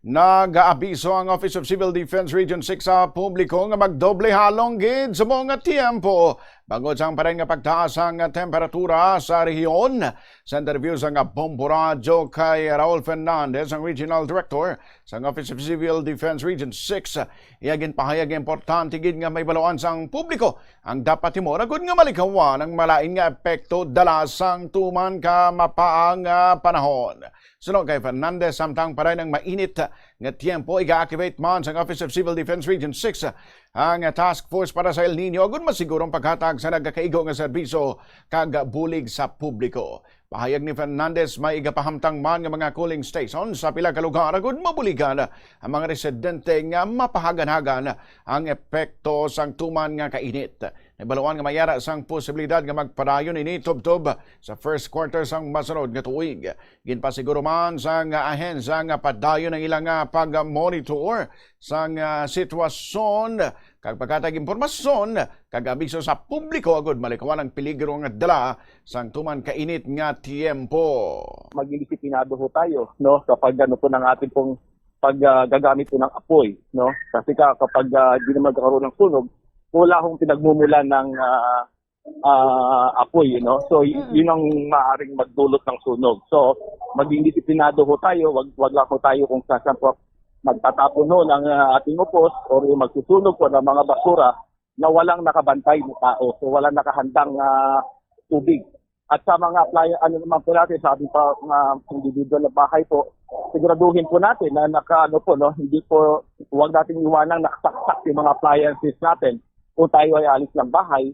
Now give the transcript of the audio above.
Nag-aabiso ang Office of Civil Defense Region 6 sa publiko nga magdoble halong gid sa mga tiyempo. Bangod sa pa rin nga pagtaas ang temperatura sa rehiyon. Sa interview sa nga Bombo Radio kay Raul Fernandez, ang Regional Director sa Office of Civil Defense Region 6, iyagin pahayag importante gid nga may baluan sang publiko ang dapat himo ragud nga malikawan ang malain nga epekto dala sang tuman ka mapaang panahon. Sunod kay Fernandez, samtang pa rin ang mainit nga tiyempo, i-activate man sa Office of Civil Defense Region 6 ang task force para sa El Nino agud masigurong paghatag sa nagkakaigo nga serbisyo kag bulig sa publiko. Pahayag ni Fernandez, may igapahamtang man nga mga cooling stations sa pila ka lugar agud mabuligan ang mga residente nga mapahagan-hagan ang epekto sang tuman nga kainit. Nabaluan nga mayara sang posibilidad nga magpadayon ini tub-tub sa first quarter sang masunod nga tuig. Ginpasiguro man sang ahensya nga padayon ang ilang pag-monitor sang sitwasyon kag pagkatag impormasyon kag abiso sa publiko agud malikawan ang peligro nga dala sang tuman kainit nga tiempo. Maging disiplinado ho tayo, no, kapag ano po ng ating pong paggagamit po ng apoy, no? Kasi kapag di na magkakaroon ng sunog, wala akong pinagmumulan ng apoy, no? So yun ang maaaring magdulot ng sunog. So maging disiplinado ho tayo, wag lang ho tayo kung saan po magtatapon ho ng ating upos o magsusunog po ng mga basura na walang nakabantay na tao. So walang nakahandang tubig. At sa mga ano naman po natin sa ating mga individual na bahay po, siguraduhin po natin na hindi po, huwag natin iwanang nakasaksak yung mga appliances natin kung tayo ay alis ng bahay